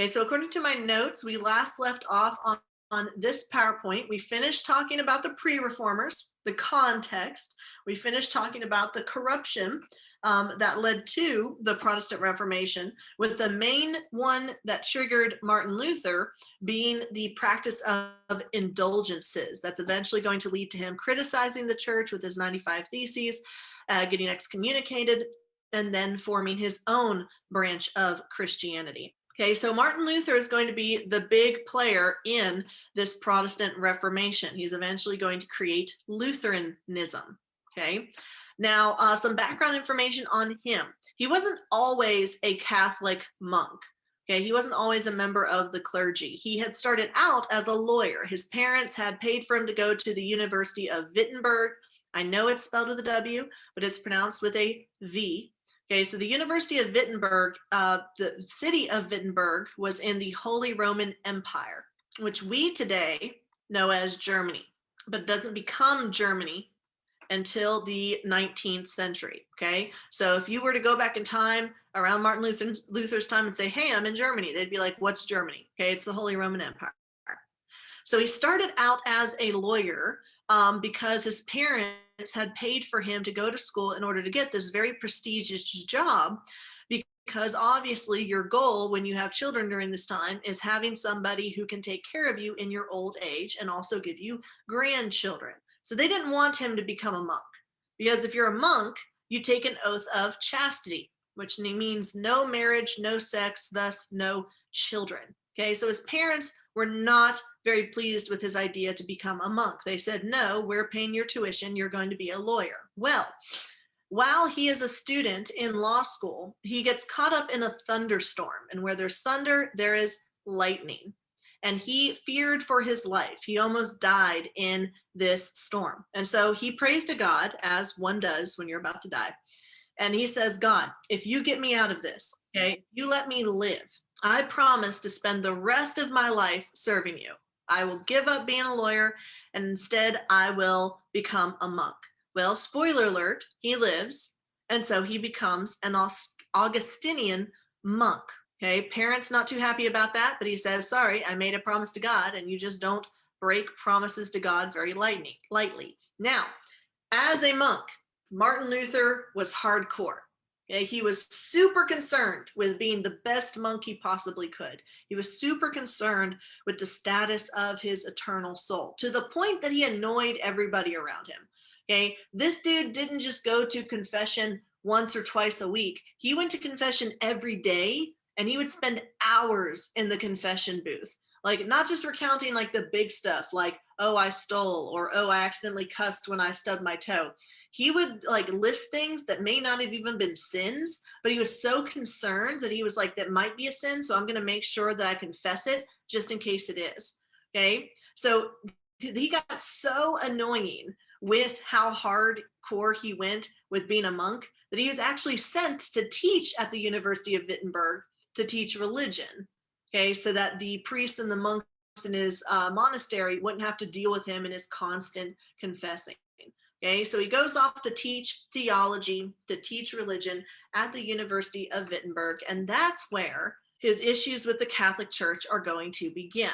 Okay, so according to my notes, we last left off on this PowerPoint. We finished talking about the pre-reformers, the context. We finished talking about the corruption that led to the Protestant Reformation, with the main one that triggered Martin Luther being the practice of indulgences. That's eventually going to lead to him criticizing the church with his 95 Theses, getting excommunicated, and then forming his own branch of Christianity. Okay, so Martin Luther is going to be the big player in this Protestant Reformation. He's eventually going to create Lutheranism. Okay, now some background information on him. He wasn't always a Catholic monk. Okay, he wasn't always a member of the clergy. He had started out as a lawyer. His parents had paid for him to go to the University of Wittenberg. I know it's spelled with a W, but it's pronounced with a V. Okay, so the University of Wittenberg, the city of Wittenberg was in the Holy Roman Empire, which we today know as Germany, but doesn't become Germany until the 19th century. Okay, so if you were to go back in time around Martin Luther's time and say, hey, I'm in Germany, they'd be like, what's Germany? Okay, it's the Holy Roman Empire. So he started out as a lawyer because his parents had paid for him to go to school in order to get this very prestigious job, because obviously your goal when you have children during this time is having somebody who can take care of you in your old age and also give you grandchildren. So they didn't want him to become a monk, because if you're a monk, you take an oath of chastity, which means no marriage, no sex, thus no children. Okay, so his parents were not very pleased with his idea to become a monk. They said, no, we're paying your tuition, you're going to be a lawyer. Well, while he is a student in law school, he gets caught up in a thunderstorm, and where there's thunder, there is lightning. And he feared for his life. He almost died in this storm. And so he prays to God, as one does when you're about to die. And he says, God, if you get me out of this, okay, you let me live, I promise to spend the rest of my life serving you. I will give up being a lawyer, and instead I will become a monk. Well, spoiler alert, he lives, and so he becomes an Augustinian monk. Okay, parents not too happy about that, but he says, sorry, I made a promise to God, and you just don't break promises to God very lightly. Now, as a monk, Martin Luther was hardcore. Okay, he was super concerned with being the best monk he possibly could. He was super concerned with the status of his eternal soul, to the point that he annoyed everybody around him. Okay, this dude didn't just go to confession once or twice a week. He went to confession every day, and he would spend hours in the confession booth. Like, not just recounting like the big stuff, like, oh, I stole, or oh, I accidentally cussed when I stubbed my toe. He would like list things that may not have even been sins, but he was so concerned that he was like, that might be a sin, so I'm going to make sure that I confess it just in case it is. Okay, so he got so annoying with how hardcore he went with being a monk that he was actually sent to teach at the University of Wittenberg, to teach religion. Okay, so that the priests and the monks in his monastery wouldn't have to deal with him and his constant confessing. Okay, so he goes off to teach theology, to teach religion at the University of Wittenberg, and that's where his issues with the Catholic Church are going to begin.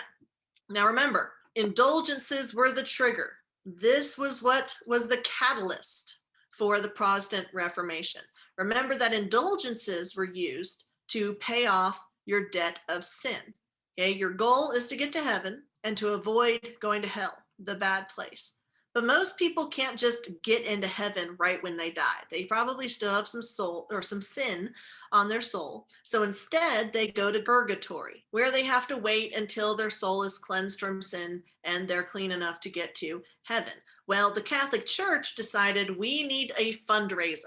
Now remember, indulgences were the trigger. This was what was the catalyst for the Protestant Reformation. Remember that indulgences were used to pay off your debt of sin. Okay, your goal is to get to heaven and to avoid going to hell, the bad place. But most people can't just get into heaven right when they die. They probably still have some soul or some sin on their soul. So instead, they go to purgatory, where they have to wait until their soul is cleansed from sin and they're clean enough to get to heaven. Well, the Catholic Church decided we need a fundraiser.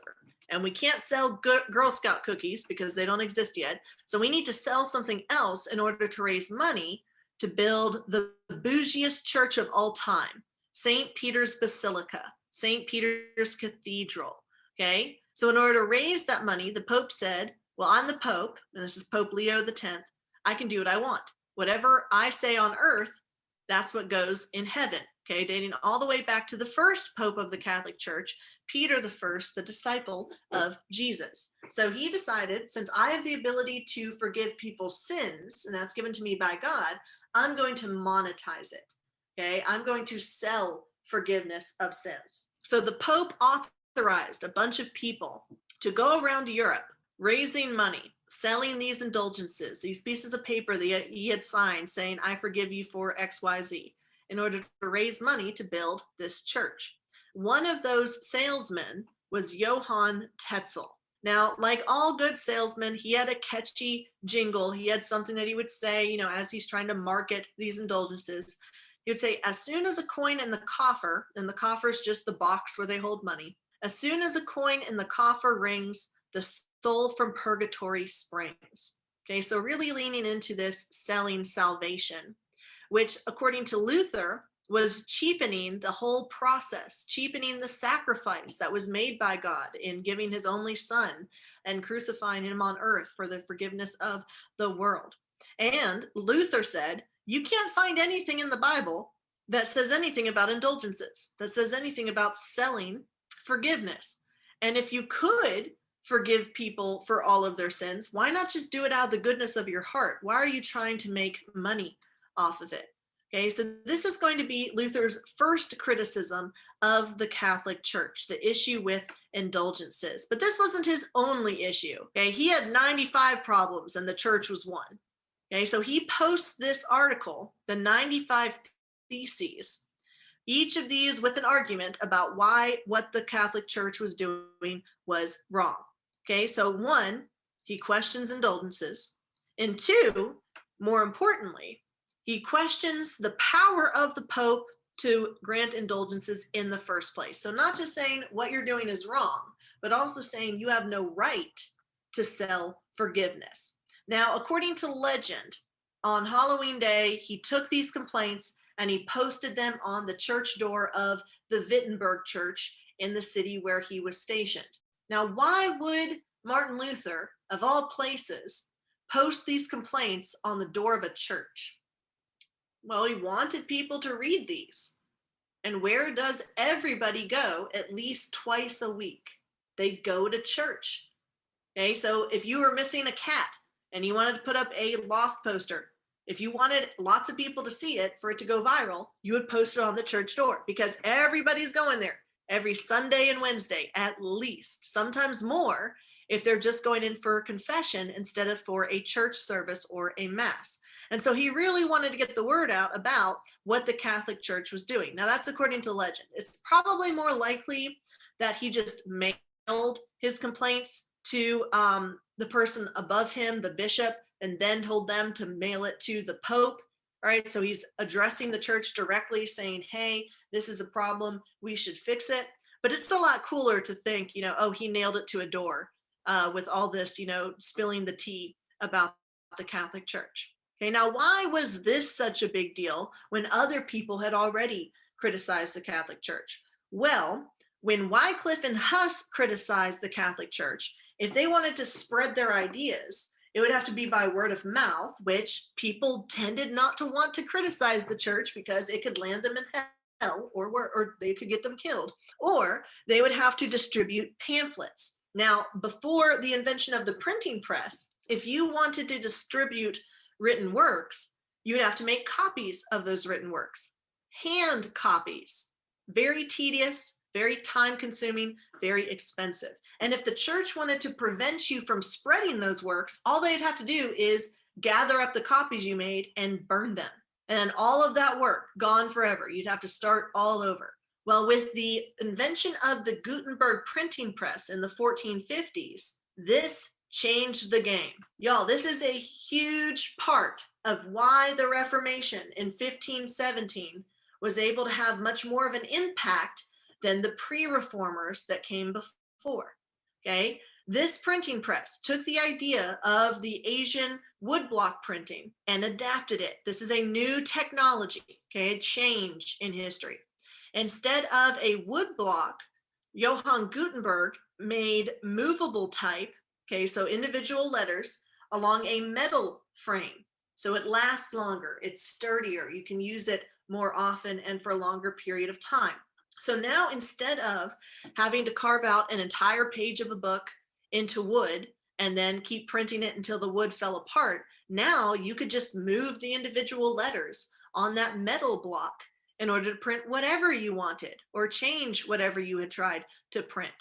And we can't sell Girl Scout cookies because they don't exist yet. So we need to sell something else in order to raise money to build the bougiest church of all time, St. Peter's Basilica, St. Peter's Cathedral. Okay, so in order to raise that money, the Pope said, well, I'm the Pope, and this is Pope Leo X. I can do what I want. Whatever I say on earth, that's what goes in heaven. okay, dating all the way back to the first Pope of the Catholic Church, Peter the First, the disciple of Jesus. So he decided, since I have the ability to forgive people's sins, and that's given to me by God, I'm going to monetize it. Okay, I'm going to sell forgiveness of sins. So the Pope authorized a bunch of people to go around Europe raising money, selling these indulgences, these pieces of paper that he had signed saying, I forgive you for XYZ, in order to raise money to build this church. One of those salesmen was Johann Tetzel. Now, like all good salesmen, he had a catchy jingle. He had something that he would say, as he's trying to market these indulgences. He would say, as soon as a coin in the coffer, and the coffer is just the box where they hold money, as soon as a coin in the coffer rings, the soul from purgatory springs. Okay, so really leaning into this selling salvation, which according to Luther was cheapening the whole process, cheapening the sacrifice that was made by God in giving his only son and crucifying him on earth for the forgiveness of the world. And Luther said, you can't find anything in the Bible that says anything about indulgences, that says anything about selling forgiveness. And if you could forgive people for all of their sins, why not just do it out of the goodness of your heart? Why are you trying to make money off of it? Okay, so this is going to be Luther's first criticism of the Catholic Church, the issue with indulgences. But this wasn't his only issue. Okay, he had 95 problems and the church was one. Okay, so he posts this article, the 95 Theses, each of these with an argument about why what the Catholic Church was doing was wrong. Okay, so one, he questions indulgences. And two, more importantly, he questions the power of the Pope to grant indulgences in the first place. So not just saying what you're doing is wrong, but also saying you have no right to sell forgiveness. Now, according to legend, on Halloween Day, he took these complaints and he posted them on the church door of the Wittenberg Church in the city where he was stationed. Now, why would Martin Luther, of all places, post these complaints on the door of a church? Well, he wanted people to read these. And where does everybody go at least twice a week? They go to church. Okay, so if you were missing a cat and you wanted to put up a lost poster, if you wanted lots of people to see it for it to go viral, you would post it on the church door because everybody's going there every Sunday and Wednesday, at least, sometimes more, if they're just going in for confession instead of for a church service or a mass. And so he really wanted to get the word out about what the Catholic Church was doing. Now that's according to legend. It's probably more likely that he just mailed his complaints to the person above him, the bishop, and then told them to mail it to the Pope. All right, so he's addressing the church directly saying, hey, this is a problem, we should fix it. But it's a lot cooler to think, oh, he nailed it to a door with all this, spilling the tea about the Catholic Church. Okay, now why was this such a big deal when other people had already criticized the Catholic Church? Well, when Wycliffe and Huss criticized the Catholic Church, if they wanted to spread their ideas, it would have to be by word of mouth, which people tended not to want to criticize the church because it could land them in hell or they could get them killed, or they would have to distribute pamphlets. Now, before the invention of the printing press, if you wanted to distribute written works, you'd have to make copies of those written works, hand copies, very tedious, very time consuming, very expensive. And if the church wanted to prevent you from spreading those works, all they'd have to do is gather up the copies you made and burn them. And all of that work gone forever. You'd have to start all over. Well, with the invention of the Gutenberg printing press in the 1450s, this changed the game. Y'all, this is a huge part of why the Reformation in 1517 was able to have much more of an impact than the pre-reformers that came before. Okay, this printing press took the idea of the Asian woodblock printing and adapted it. This is a new technology, okay, a change in history. Instead of a woodblock, Johann Gutenberg made movable type, okay, so individual letters along a metal frame. So it lasts longer, it's sturdier, you can use it more often and for a longer period of time. So now instead of having to carve out an entire page of a book into wood and then keep printing it until the wood fell apart, now you could just move the individual letters on that metal block in order to print whatever you wanted or change whatever you had tried to print.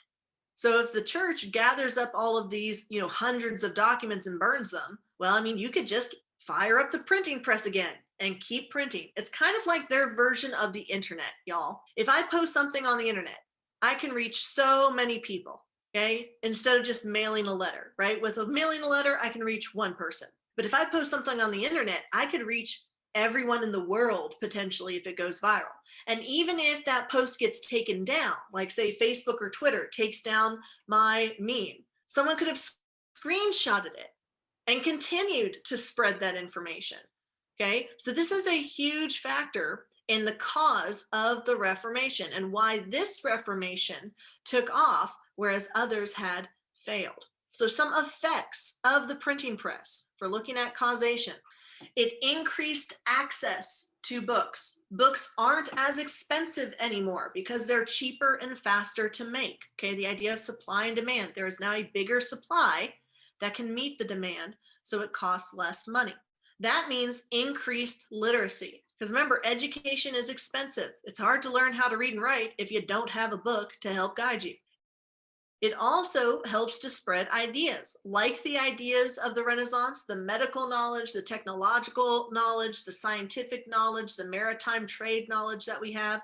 So if the church gathers up all of these, hundreds of documents and burns them, well, I mean, you could just fire up the printing press again and keep printing. It's kind of like their version of the internet, y'all. If I post something on the internet, I can reach so many people, okay? Instead of just mailing a letter, right? With mailing a letter, I can reach one person. But if I post something on the internet, I could reach everyone in the world potentially if it goes viral. And even if that post gets taken down, like say Facebook or Twitter takes down my meme, someone could have screenshotted it and continued to spread that information. Okay, so this is a huge factor in the cause of the Reformation and why this Reformation took off, whereas others had failed. So some effects of the printing press for looking at causation. It increased access to books. Books aren't as expensive anymore because they're cheaper and faster to make. Okay, the idea of supply and demand. There is now a bigger supply that can meet the demand, so it costs less money. That means increased literacy. Because remember, education is expensive. It's hard to learn how to read and write if you don't have a book to help guide you. It also helps to spread ideas, like the ideas of the Renaissance, the medical knowledge, the technological knowledge, the scientific knowledge, the maritime trade knowledge that we have,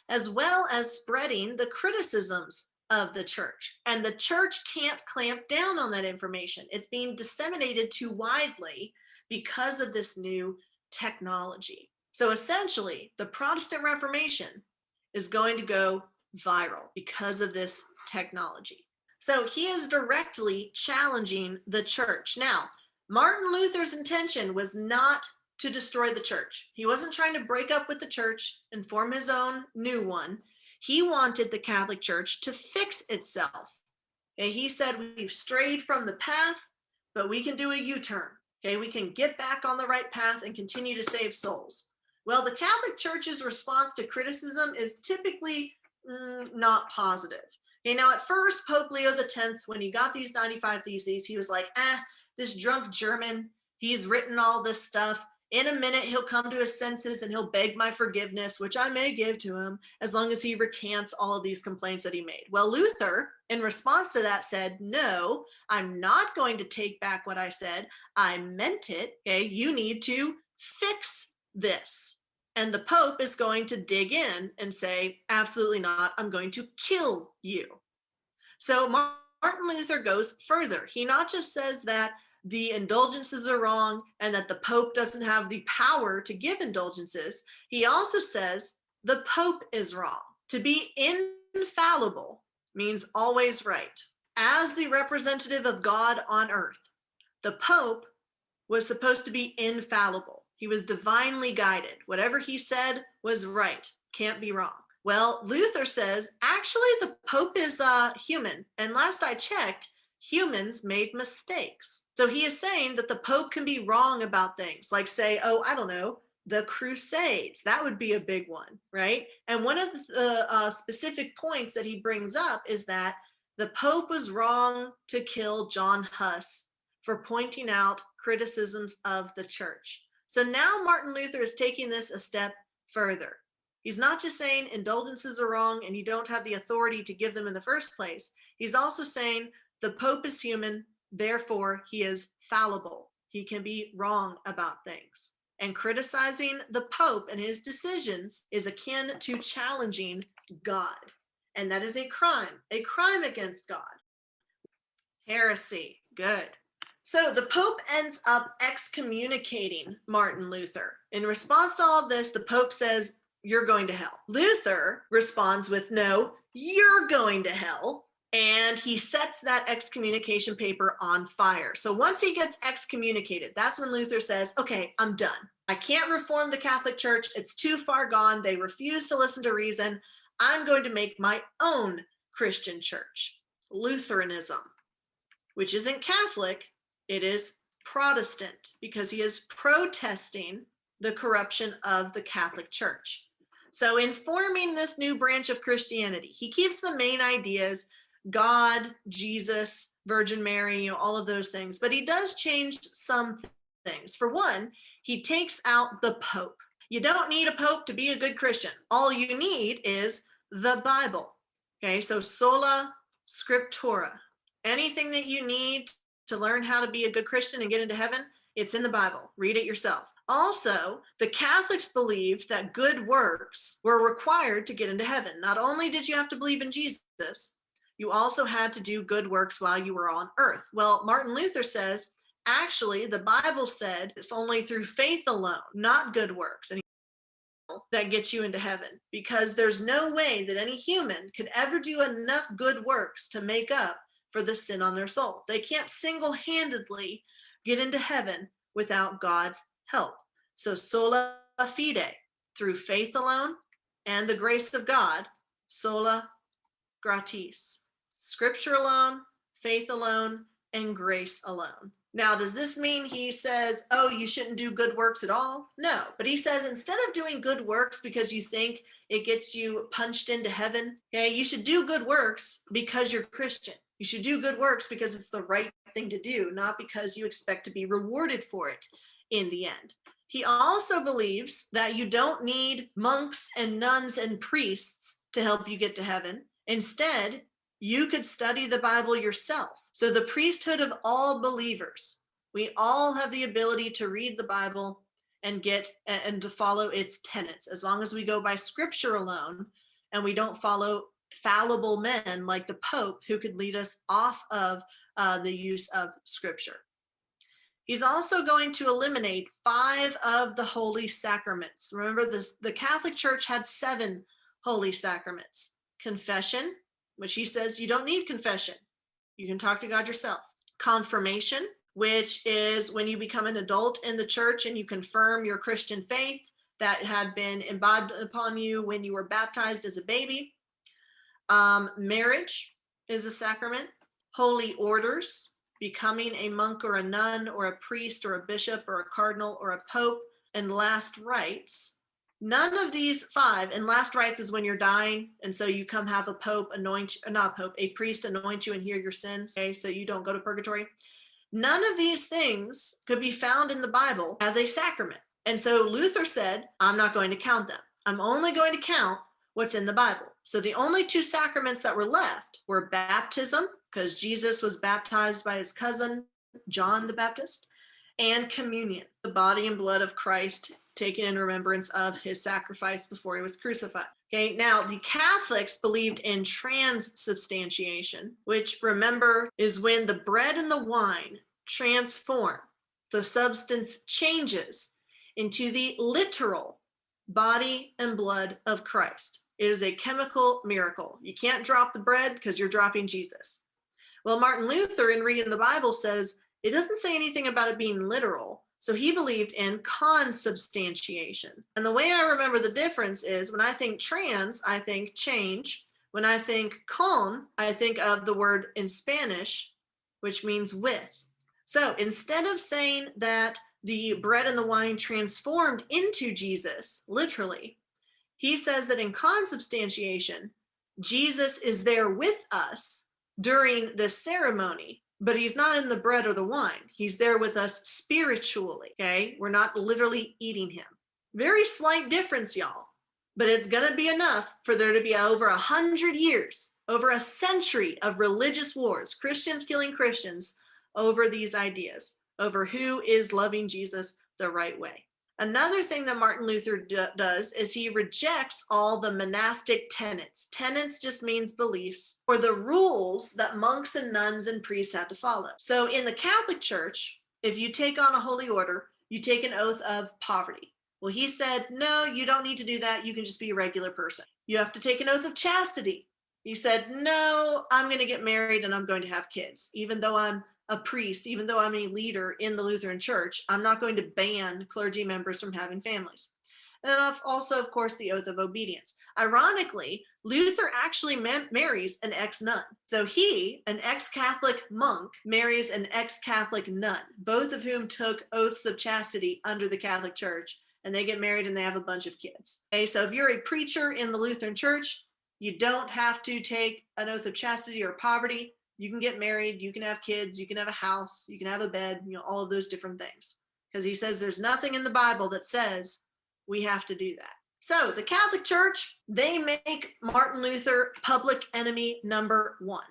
as well as spreading the criticisms of the church. And the church can't clamp down on that information. It's being disseminated too widely because of this new technology. So essentially, the Protestant Reformation is going to go viral because of this technology. So he is directly challenging the church. Now, Martin Luther's intention was not to destroy the church. He wasn't trying to break up with the church and form his own new one. He wanted the Catholic Church to fix itself. And he said, we've strayed from the path, but we can do a U-turn. Okay, we can get back on the right path and continue to save souls. Well, the Catholic Church's response to criticism is typically not positive. Okay, now at first, Pope Leo X, when he got these 95 Theses, he was like, this drunk German, he's written all this stuff. In a minute, he'll come to his senses and he'll beg my forgiveness, which I may give to him as long as he recants all of these complaints that he made. Well, Luther, in response to that, said, no, I'm not going to take back what I said. I meant it. Okay, you need to fix this. And the Pope is going to dig in and say, absolutely not, I'm going to kill you. So Martin Luther goes further. He not just says that the indulgences are wrong and that the Pope doesn't have the power to give indulgences. He also says the Pope is wrong. To be infallible means always right. As the representative of God on earth, the Pope was supposed to be infallible. He was divinely guided. Whatever he said was right, can't be wrong. Well, Luther says, actually, the Pope is human. And last I checked, humans made mistakes. So he is saying that the Pope can be wrong about things, like say, the Crusades. That would be a big one, right? And one of the specific points that he brings up is that the Pope was wrong to kill John Huss for pointing out criticisms of the church. So now Martin Luther is taking this a step further. He's not just saying indulgences are wrong and you don't have the authority to give them in the first place. He's also saying the Pope is human, therefore he is fallible. He can be wrong about things. And criticizing the Pope and his decisions is akin to challenging God. And that is a crime against God. Heresy, good. So the Pope ends up excommunicating Martin Luther. In response to all of this, the Pope says, you're going to hell. Luther responds with, no, you're going to hell. And he sets that excommunication paper on fire. So once he gets excommunicated, that's when Luther says, okay, I'm done. I can't reform the Catholic Church. It's too far gone. They refuse to listen to reason. I'm going to make my own Christian church, Lutheranism, which isn't Catholic. It is Protestant because he is protesting the corruption of the Catholic Church. So in forming this new branch of Christianity, he keeps the main ideas, God, Jesus, Virgin Mary, all of those things, but he does change some things. For one, he takes out the Pope. You don't need a Pope to be a good Christian. All you need is the Bible. Okay, so sola scriptura. Anything that you need to learn how to be a good Christian and get into heaven, it's in the Bible. Read it yourself. Also, the Catholics believed that good works were required to get into heaven. Not only did you have to believe in Jesus, you also had to do good works while you were on earth. Well, Martin Luther says, actually, the Bible said it's only through faith alone, not good works, and that gets you into heaven, because there's no way that any human could ever do enough good works to make up for the sin on their soul. They can't single-handedly get into heaven without God's help. So sola fide, through faith alone and the grace of God, sola gratis, scripture alone, faith alone, and grace alone. Now, does this mean he says, oh, you shouldn't do good works at all? No, but he says instead of doing good works because you think it gets you punched into heaven, okay, you should do good works because you're Christian. You should do good works because it's the right thing to do, not because you expect to be rewarded for it in the end. He also believes that you don't need monks and nuns and priests to help you get to heaven. Instead, you could study the Bible yourself. So the priesthood of all believers, we all have the ability to read the Bible and to follow its tenets, as long as we go by scripture alone and we don't follow fallible men like the Pope, who could lead us off of the use of scripture. He's also going to eliminate 5 of the holy sacraments. Remember, the Catholic Church had 7 holy sacraments. Confession, which he says you don't need confession. You can talk to God yourself. Confirmation, which is when you become an adult in the church and you confirm your Christian faith that had been imbibed upon you when you were baptized as a baby. Marriage is a sacrament. Holy orders, becoming a monk or a nun or a priest or a bishop or a cardinal or a pope. And last rites. None of these 5, and last rites is when you're dying, and so you come have a pope anoint, not a pope, a priest anoint you and hear your sins, okay, so you don't go to purgatory. None of these things could be found in the Bible as a sacrament. And so Luther said, I'm not going to count them. I'm only going to count what's in the Bible. So the only 2 sacraments that were left were baptism, because Jesus was baptized by his cousin, John the Baptist, and communion, the body and blood of Christ taken in remembrance of his sacrifice before he was crucified. Okay, now the Catholics believed in transubstantiation, which, remember, is when the bread and the wine transform. The substance changes into the literal body and blood of Christ. It is a chemical miracle. You can't drop the bread because you're dropping Jesus. Well, Martin Luther, in reading the Bible, says it doesn't say anything about it being literal. So he believed in consubstantiation. And the way I remember the difference is when I think trans, I think change. When I think con, I think of the word in Spanish, which means with. So instead of saying that the bread and the wine transformed into Jesus, literally, he says that in consubstantiation, Jesus is there with us during this ceremony, but he's not in the bread or the wine. He's there with us spiritually, okay? We're not literally eating him. Very slight difference, y'all, but it's gonna be enough for there to be over 100 years, over a century of religious wars, Christians killing Christians over these ideas, over who is loving Jesus the right way. Another thing that Martin Luther does is he rejects all the monastic tenets. Tenets just means beliefs, or the rules that monks and nuns and priests have to follow. So in the Catholic Church, if you take on a holy order, you take an oath of poverty. Well, he said, no, you don't need to do that. You can just be a regular person. You have to take an oath of chastity. He said, no, I'm going to get married and I'm going to have kids. Even though I'm a priest, even though I'm a leader in the Lutheran Church, I'm not going to ban clergy members from having families. And then also, of course, the oath of obedience. Ironically, Luther actually marries an ex-nun. So he, an ex-Catholic monk, marries an ex-Catholic nun, both of whom took oaths of chastity under the Catholic Church, and they get married and they have a bunch of kids. Okay, so if you're a preacher in the Lutheran Church, you don't have to take an oath of chastity or poverty. You can get married, you can have kids, you can have a house, you can have a bed, all of those different things. Because he says there's nothing in the Bible that says we have to do that. So the Catholic Church, they make Martin Luther public enemy number one.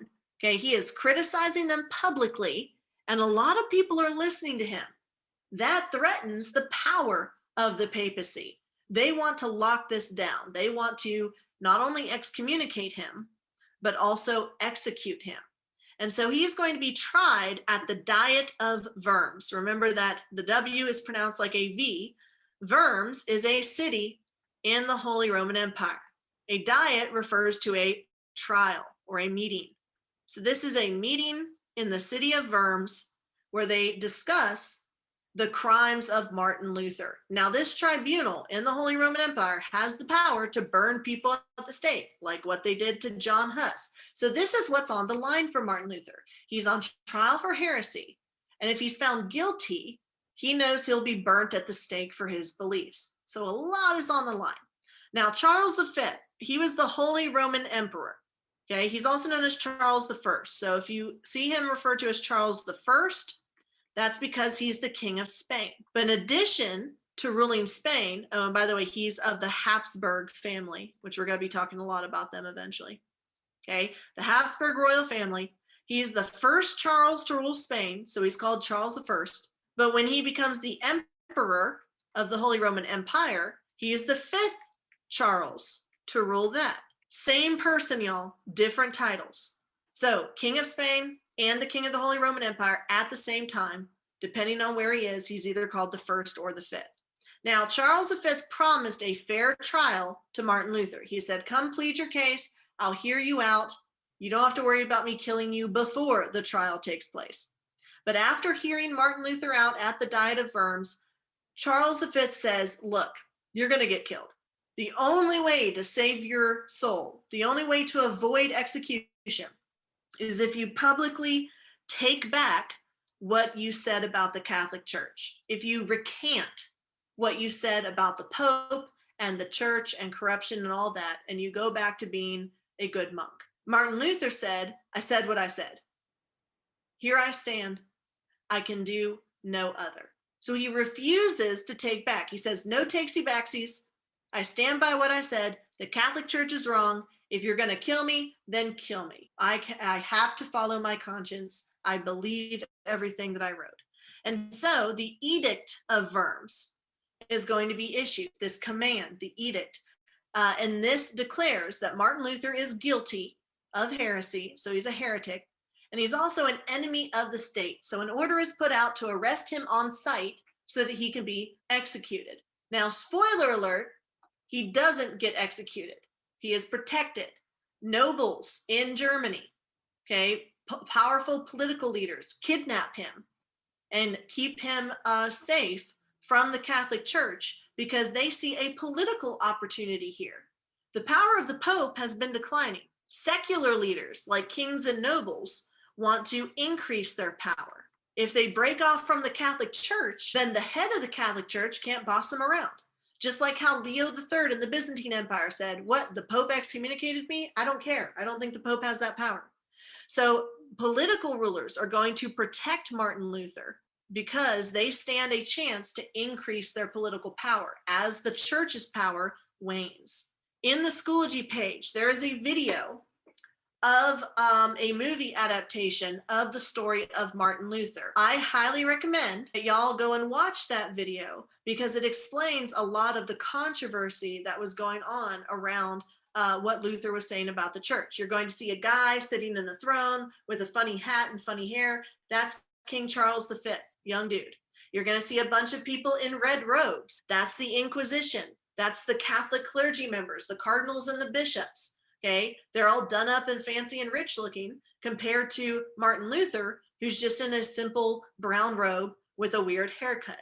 Okay, he is criticizing them publicly, and a lot of people are listening to him. That threatens the power of the papacy. They want to lock this down. They want to not only excommunicate him, but also execute him. And so he's going to be tried at the Diet of Worms. Remember that the W is pronounced like a V. Worms is a city in the Holy Roman Empire. A diet refers to a trial or a meeting. So this is a meeting in the city of Worms where they discuss the crimes of Martin Luther. Now, this tribunal in the Holy Roman Empire has the power to burn people at the stake, like what they did to John Huss. So this is what's on the line for Martin Luther. He's on trial for heresy, and if he's found guilty, he knows he'll be burnt at the stake for his beliefs. So a lot is on the line. Now, Charles V, he was the Holy Roman Emperor. Okay, he's also known as Charles I. So if you see him referred to as Charles I, that's because he's the King of Spain. But in addition to ruling Spain, oh, and by the way, he's of the Habsburg family, which we're going to be talking a lot about them eventually. Okay, the Habsburg royal family. He's the first Charles to rule Spain, so he's called Charles I. But when he becomes the emperor of the Holy Roman Empire, he is the fifth Charles to rule that. Same person, y'all, different titles. So King of Spain and the King of the Holy Roman Empire at the same time, depending on where he is, he's either called the first or the fifth. Now, Charles V promised a fair trial to Martin Luther. He said, come plead your case, I'll hear you out. You don't have to worry about me killing you before the trial takes place. But after hearing Martin Luther out at the Diet of Worms, Charles V says, look, you're going to get killed. The only way to save your soul, the only way to avoid execution is if you publicly take back what you said about the Catholic Church. If you recant what you said about the Pope and the church and corruption and all that, and you go back to being a good monk. Martin Luther said, I said what I said. Here I stand. I can do no other. So he refuses to take back. He says, no takesy backsies. I stand by what I said. The Catholic Church is wrong. If you're going to kill me, then kill me. I have to follow my conscience. I believe everything that I wrote. And so the Edict of Worms is going to be issued, this command, the edict. And this declares that Martin Luther is guilty of heresy, so he's a heretic, and he's also an enemy of the state. So an order is put out to arrest him on sight so that he can be executed. Now, spoiler alert, he doesn't get executed. He is protected. Nobles in Germany, okay, powerful political leaders kidnap him and keep him safe from the Catholic Church because they see a political opportunity here. The power of the Pope has been declining. Secular leaders like kings and nobles want to increase their power. If they break off from the Catholic Church, then the head of the Catholic Church can't boss them around. Just like how Leo III in the Byzantine Empire said, what, the Pope excommunicated me? I don't care. I don't think the Pope has that power. So political rulers are going to protect Martin Luther because they stand a chance to increase their political power as the church's power wanes. In the Schoology page, there is a video of a movie adaptation of the story of Martin Luther. I highly recommend that y'all go and watch that video because it explains a lot of the controversy that was going on around what Luther was saying about the church. You're going to see a guy sitting in a throne with a funny hat and funny hair. That's King Charles V, young dude. You're going to see a bunch of people in red robes. That's the Inquisition. That's the Catholic clergy members, the cardinals and the bishops. Okay, they're all done up and fancy and rich looking compared to Martin Luther, who's just in a simple brown robe with a weird haircut.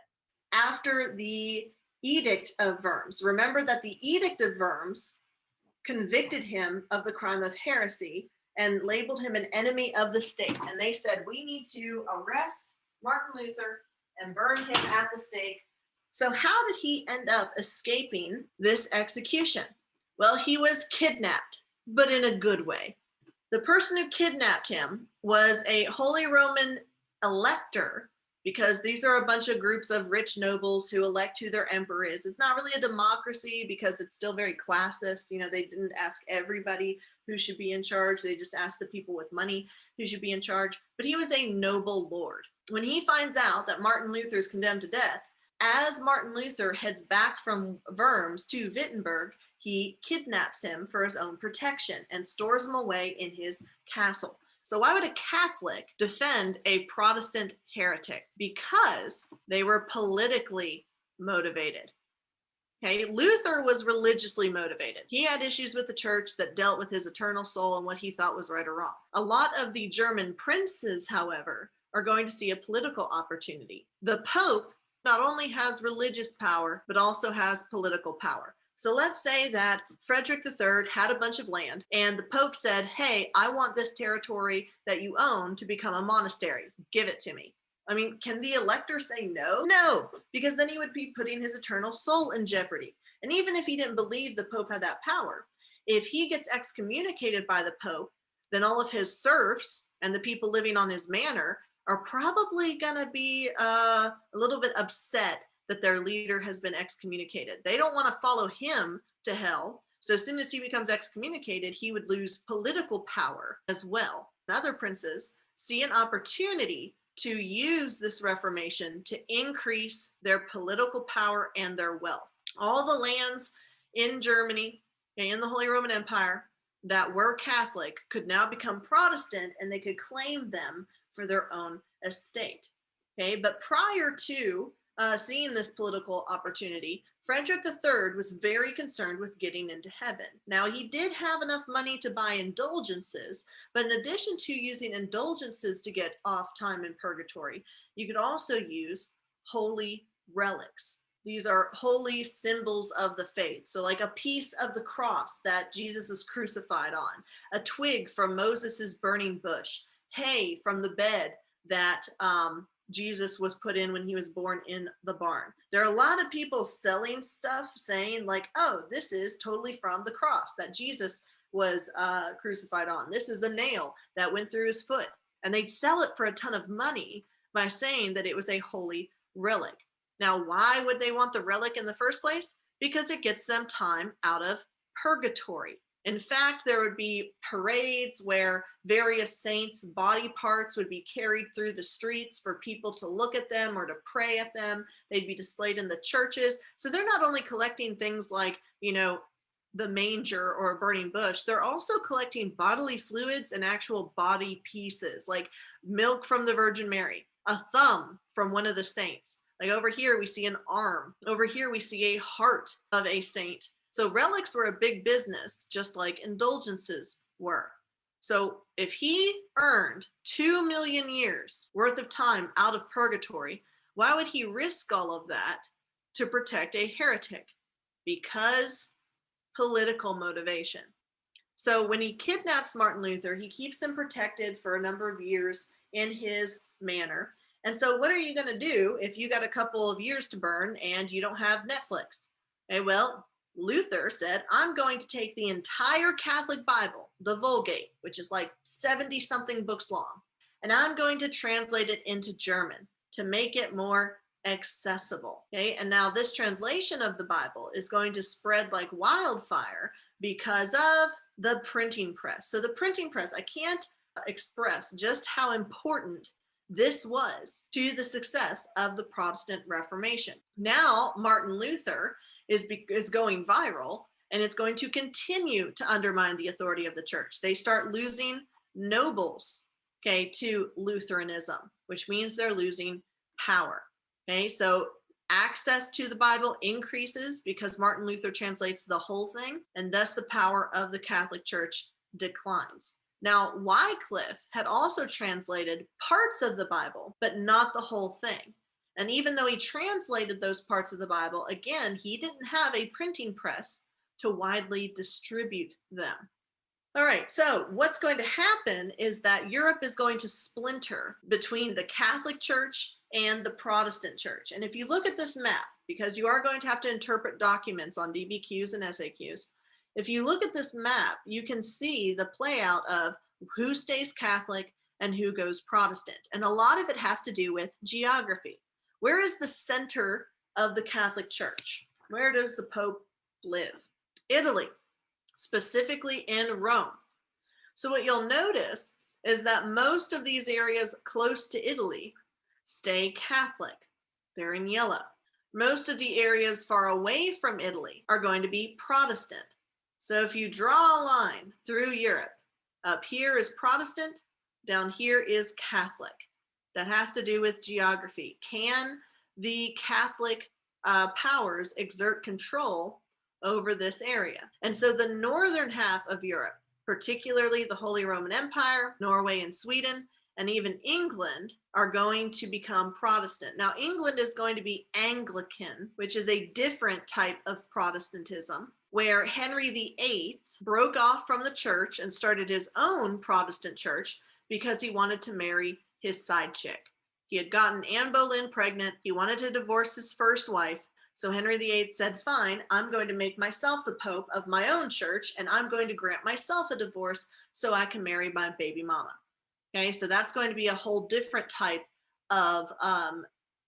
After the Edict of Worms. Remember that the Edict of Worms convicted him of the crime of heresy and labeled him an enemy of the state. And they said, we need to arrest Martin Luther and burn him at the stake. So how did he end up escaping this execution? Well, he was kidnapped, but in a good way. The person who kidnapped him was a Holy Roman elector, because these are a bunch of groups of rich nobles who elect who their emperor is. It's not really a democracy because it's still very classist. You know, they didn't ask everybody who should be in charge. They just asked the people with money who should be in charge. But he was a noble lord. When he finds out that Martin Luther is condemned to death, as Martin Luther heads back from Worms to Wittenberg, he kidnaps him for his own protection and stores him away in his castle. So why would a Catholic defend a Protestant heretic? Because they were politically motivated. Okay, Luther was religiously motivated. He had issues with the church that dealt with his eternal soul and what he thought was right or wrong. A lot of the German princes, however, are going to see a political opportunity. The Pope not only has religious power, but also has political power. So let's say that Frederick III had a bunch of land and the Pope said, hey, I want this territory that you own to become a monastery. Give it to me. I mean, can the elector say no? No, because then he would be putting his eternal soul in jeopardy. And even if he didn't believe the Pope had that power, if he gets excommunicated by the Pope, then all of his serfs and the people living on his manor are probably going to be a little bit upset that their leader has been excommunicated. They don't want to follow him to hell. So as soon as he becomes excommunicated, he would lose political power as well. Other princes see an opportunity to use this Reformation to increase their political power and their wealth. All the lands in Germany, in the Holy Roman Empire, that were Catholic could now become Protestant, and they could claim them for their own estate. Okay, but prior to seeing this political opportunity, Frederick III was very concerned with getting into heaven. Now, he did have enough money to buy indulgences, but in addition to using indulgences to get off time in purgatory, you could also use holy relics. These are holy symbols of the faith. So like a piece of the cross that Jesus was crucified on, a twig from Moses's burning bush, hay from the bed that Jesus was put in when he was born in the barn. There are a lot of people selling stuff saying like, oh, this is totally from the cross that Jesus was crucified on. This is the nail that went through his foot. And they'd sell it for a ton of money by saying that it was a holy relic. Now, why would they want the relic in the first place? Because it gets them time out of purgatory. In fact, there would be parades where various saints' body parts would be carried through the streets for people to look at them or to pray at them. They'd be displayed in the churches. So they're not only collecting things like, you know, the manger or a burning bush, they're also collecting bodily fluids and actual body pieces, like milk from the Virgin Mary, a thumb from one of the saints. Like over here, we see an arm. Over here, we see a heart of a saint. So relics were a big business, just like indulgences were. So if he earned 2 million years worth of time out of purgatory, why would he risk all of that to protect a heretic? Because political motivation. So when he kidnaps Martin Luther, he keeps him protected for a number of years in his manor. And so what are you going to do if you got a couple of years to burn and you don't have Netflix? Okay, well, Luther said, I'm going to take the entire Catholic Bible, the Vulgate, which is like 70 something books long, and I'm going to translate it into German to make it more accessible. Okay, and now this translation of the Bible is going to spread like wildfire because of the printing press. So the printing press, I can't express just how important this was to the success of the Protestant Reformation. Now, Martin Luther is going viral, and it's going to continue to undermine the authority of the church. They start losing nobles, okay, to Lutheranism, which means they're losing power. Okay, so access to the Bible increases because Martin Luther translates the whole thing, and thus the power of the Catholic Church declines. Now, Wycliffe had also translated parts of the Bible, but not the whole thing. And even though he translated those parts of the Bible, again, he didn't have a printing press to widely distribute them. All right, so what's going to happen is that Europe is going to splinter between the Catholic Church and the Protestant Church. And if you look at this map, because you are going to have to interpret documents on DBQs and SAQs, if you look at this map, you can see the play out of who stays Catholic and who goes Protestant. And a lot of it has to do with geography. Where is the center of the Catholic Church? Where does the Pope live? Italy, specifically in Rome. So what you'll notice is that most of these areas close to Italy stay Catholic. They're in yellow. Most of the areas far away from Italy are going to be Protestant. So if you draw a line through Europe, up here is Protestant, down here is Catholic. That has to do with geography. Can the Catholic powers exert control over this area? And so the northern half of Europe, particularly the Holy Roman Empire, Norway and Sweden, and even England, are going to become Protestant. Now, England is going to be Anglican, which is a different type of Protestantism, where Henry VIII broke off from the church and started his own Protestant church because he wanted to marry his side chick. He had gotten Anne Boleyn pregnant. He wanted to divorce his first wife. So Henry VIII said, fine, I'm going to make myself the Pope of my own church, and I'm going to grant myself a divorce so I can marry my baby mama. Okay, so that's going to be a whole different type of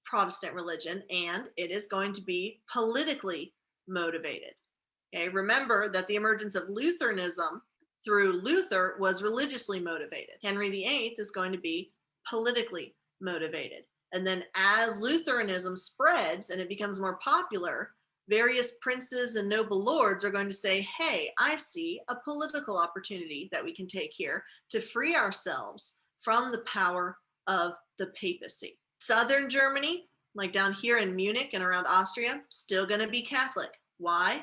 Protestant religion, and it is going to be politically motivated. Okay, remember that the emergence of Lutheranism through Luther was religiously motivated. Henry VIII is going to be politically motivated. And then as Lutheranism spreads and it becomes more popular, various princes and noble lords are going to say, hey, I see a political opportunity that we can take here to free ourselves from the power of the papacy. Southern Germany, like down here in Munich and around Austria, still going to be Catholic. Why?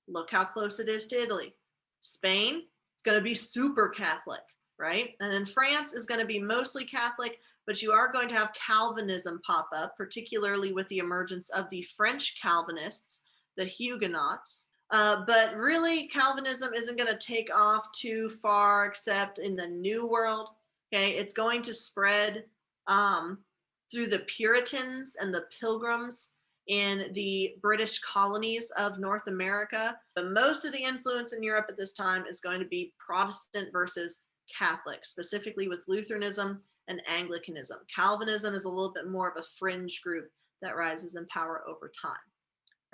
Look how close it is to Italy. Spain, it's going to be super Catholic, right? And then France is going to be mostly Catholic, but you are going to have Calvinism pop up, particularly with the emergence of the French Calvinists, the Huguenots. But really, Calvinism isn't going to take off too far except in the New World. Okay, it's going to spread through the Puritans and the Pilgrims in the British colonies of North America. But most of the influence in Europe at this time is going to be Protestant versus Catholic, specifically with Lutheranism and Anglicanism. Calvinism is a little bit more of a fringe group that rises in power over time.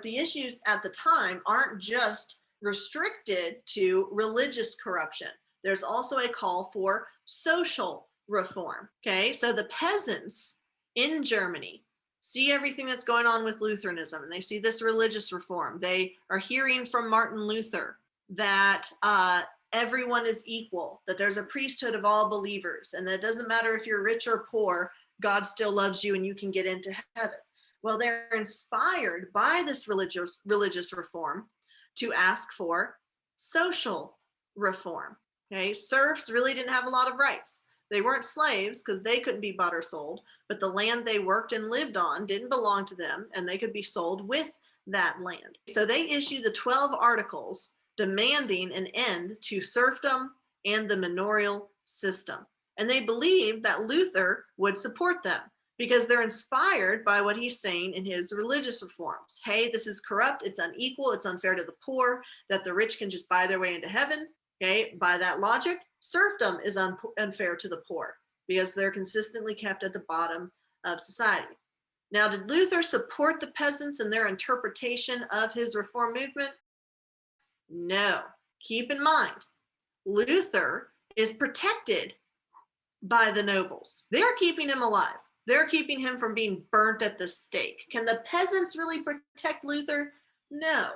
The issues at the time aren't just restricted to religious corruption. There's also a call for social reform. Okay, so the peasants in Germany see everything that's going on with Lutheranism, and they see this religious reform. They are hearing from Martin Luther that everyone is equal, that there's a priesthood of all believers, and that it doesn't matter if you're rich or poor, God still loves you and you can get into heaven. Well, they're inspired by this religious reform to ask for social reform. Okay, serfs really didn't have a lot of rights. They weren't slaves because they couldn't be bought or sold, but the land they worked and lived on didn't belong to them, and they could be sold with that land. So they issued the 12 articles demanding an end to serfdom and the manorial system. And they believed that Luther would support them because they're inspired by what he's saying in his religious reforms. Hey, this is corrupt, it's unequal, it's unfair to the poor, that the rich can just buy their way into heaven. Okay, by that logic, serfdom is unfair to the poor because they're consistently kept at the bottom of society. Now, did Luther support the peasants in their interpretation of his reform movement? No. Keep in mind, Luther is protected by the nobles. They're keeping him alive. They're keeping him from being burnt at the stake. Can the peasants really protect Luther? No,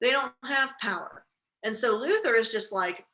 they don't have power. And so Luther is just like,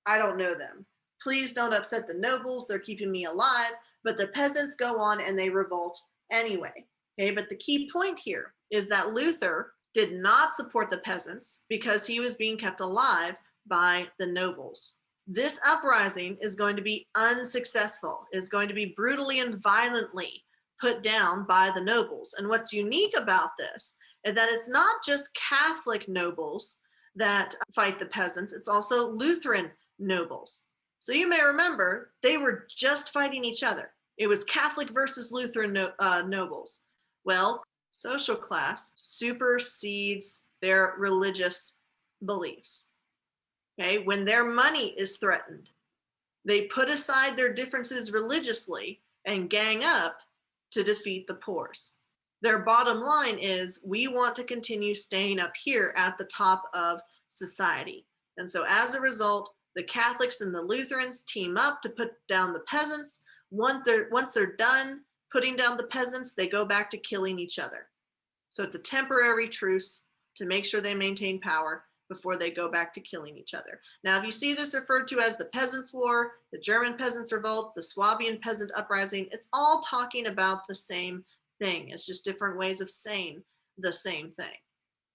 I don't know them. Please don't upset the nobles. They're keeping me alive. But the peasants go on and they revolt anyway. Okay, but the key point here is that Luther did not support the peasants because he was being kept alive by the nobles. This uprising is going to be unsuccessful, is going to be brutally and violently put down by the nobles. And what's unique about this is that it's not just Catholic nobles that fight the peasants, it's also Lutheran nobles. So you may remember they were just fighting each other. It was Catholic versus Lutheran nobles. Well, social class supersedes their religious beliefs. Okay, when their money is threatened, they put aside their differences religiously and gang up to defeat the poors. Their bottom line is, we want to continue staying up here at the top of society. And so as a result, the Catholics and the Lutherans team up to put down the peasants. Once they're done putting down the peasants, they go back to killing each other. So it's a temporary truce to make sure they maintain power before they go back to killing each other. Now, if you see this referred to as the Peasants' War, the German Peasants' Revolt, the Swabian Peasant Uprising, it's all talking about the same thing. It's just different ways of saying the same thing.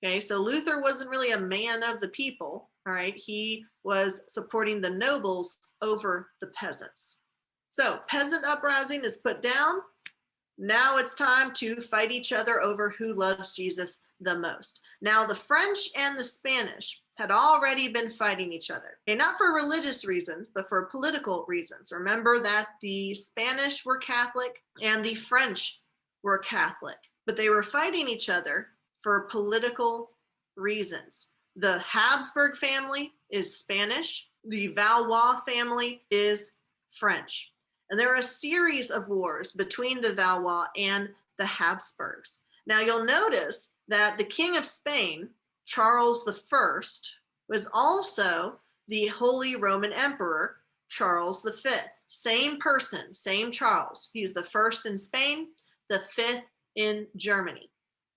Okay, so Luther wasn't really a man of the people, all right? He was supporting the nobles over the peasants. So peasant uprising is put down. Now it's time to fight each other over who loves Jesus the most. Now the French and the Spanish had already been fighting each other. Okay, not for religious reasons, but for political reasons. Remember that the Spanish were Catholic and the French were Catholic, but they were fighting each other for political reasons. The Habsburg family is Spanish. The Valois family is French. And there are a series of wars between the Valois and the Habsburgs. Now you'll notice that the King of Spain, Charles I, was also the Holy Roman Emperor, Charles V. Same person, same Charles. He's the first in Spain, the fifth in Germany.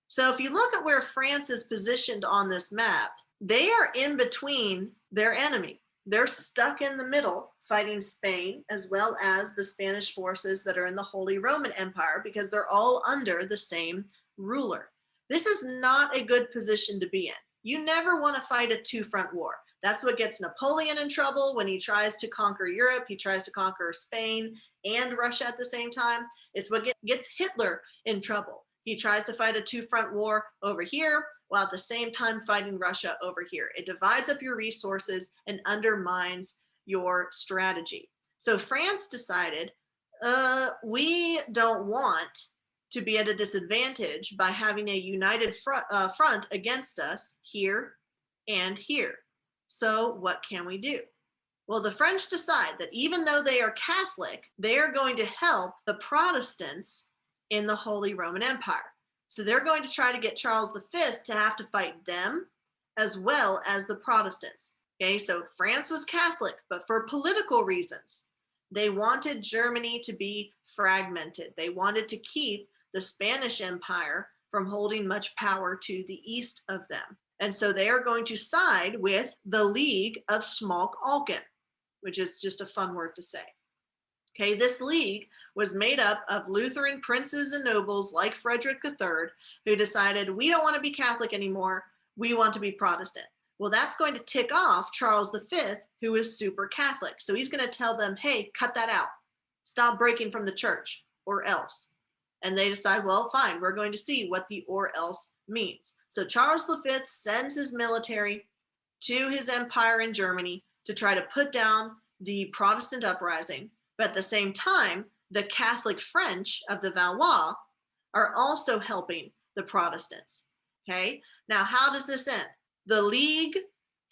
So if you look at where France is positioned on this map, they are in between their enemy. They're stuck in the middle fighting Spain as well as the Spanish forces that are in the Holy Roman Empire because they're all under the same ruler. This is not a good position to be in. You never want to fight a two-front war. That's what gets Napoleon in trouble when he tries to conquer Europe. He tries to conquer Spain and Russia at the same time. It's what gets Hitler in trouble. He tries to fight a two-front war over here while at the same time fighting Russia over here. It divides up your resources and undermines your strategy. So France decided, we don't want to be at a disadvantage by having a united front against us here and here. So what can we do? Well, the French decide that even though they are Catholic, they are going to help the Protestants in the Holy Roman Empire. So they're going to try to get Charles V to have to fight them as well as the Protestants. Okay, so France was Catholic, but for political reasons. They wanted Germany to be fragmented. They wanted to keep the Spanish Empire from holding much power to the east of them. And so they are going to side with the League of Smalkalken, which is just a fun word to say. Okay, this league was made up of Lutheran princes and nobles like Frederick III, who decided, we don't want to be Catholic anymore, we want to be Protestant. Well, that's going to tick off Charles V, who is super Catholic. So he's going to tell them, hey, cut that out. Stop breaking from the church, or else. And they decide, well, fine, we're going to see what the or else means. So Charles V sends his military to his empire in Germany to try to put down the Protestant uprising. But at the same time, the Catholic French of the Valois are also helping the Protestants. Okay, now how does this end? The League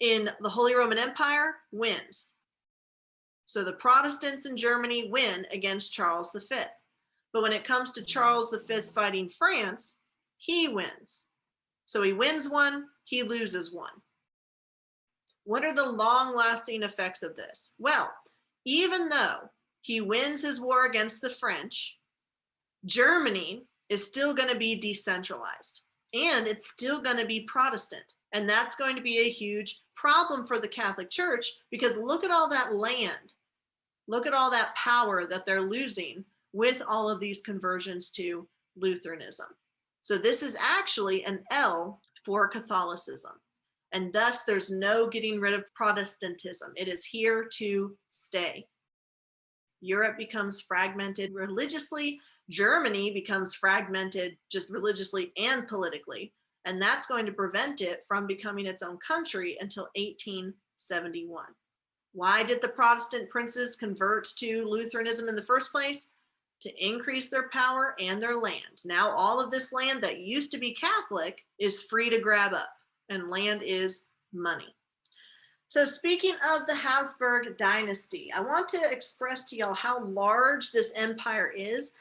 in the Holy Roman Empire wins. So the Protestants in Germany win against Charles V. But when it comes to Charles V fighting France, he wins. So he wins one, he loses one. What are the long-lasting effects of this? Well, even though he wins his war against the French, Germany is still going to be decentralized and it's still going to be Protestant. And that's going to be a huge problem for the Catholic Church because look at all that land. Look at all that power that they're losing with all of these conversions to Lutheranism. So this is actually an L for Catholicism. And thus there's no getting rid of Protestantism. It is here to stay. Europe becomes fragmented religiously, Germany becomes fragmented just religiously and politically, and that's going to prevent it from becoming its own country until 1871. Why did the Protestant princes convert to Lutheranism in the first place? To increase their power and their land. Now all of this land that used to be Catholic is free to grab up, and land is money. So speaking of the Habsburg dynasty, I want to express to y'all how large this empire is.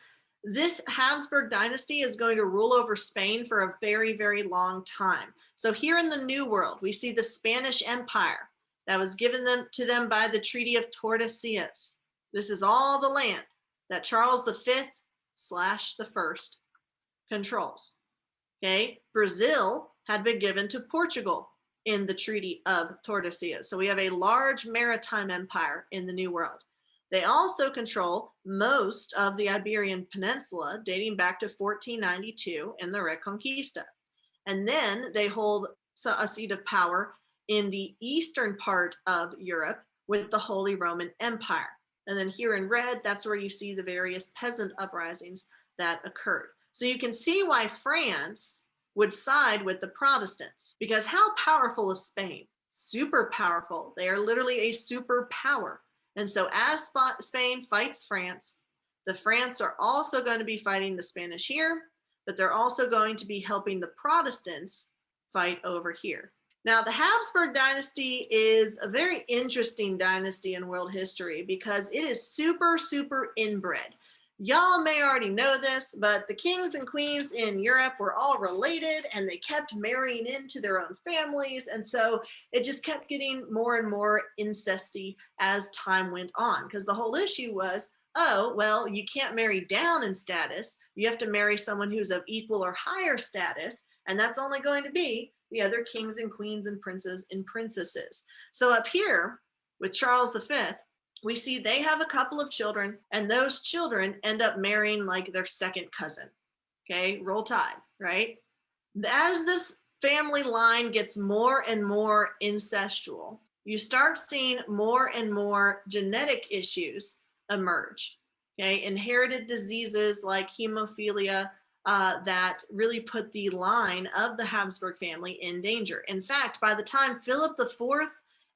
This Habsburg dynasty is going to rule over Spain for a very, very long time. So here in the New World, we see the Spanish Empire that was given to them by the Treaty of Tordesillas. This is all the land that Charles V/the First controls. Okay, Brazil had been given to Portugal in the Treaty of Tordesillas. So we have a large maritime empire in the New World. They also control most of the Iberian Peninsula dating back to 1492 in the Reconquista. And then they hold a seat of power in the eastern part of Europe with the Holy Roman Empire. And then here in red, that's where you see the various peasant uprisings that occurred. So you can see why France would side with the Protestants, because how powerful is Spain? Super powerful. They are literally a superpower. And so as Spain fights France, the France are also going to be fighting the Spanish here, but they're also going to be helping the Protestants fight over here. Now, the Habsburg dynasty is a very interesting dynasty in world history because it is super, super inbred. Y'all may already know this, but the kings and queens in Europe were all related and they kept marrying into their own families. And so it just kept getting more and more incesty as time went on, because the whole issue was, oh, well, you can't marry down in status. You have to marry someone who's of equal or higher status. And that's only going to be the other kings and queens and princes and princesses. So up here with Charles V, we see they have a couple of children, and those children end up marrying like their second cousin. Okay, roll tide, right? As this family line gets more and more incestual, you start seeing more and more genetic issues emerge. Okay, inherited diseases like hemophilia that really put the line of the Habsburg family in danger. In fact, by the time Philip IV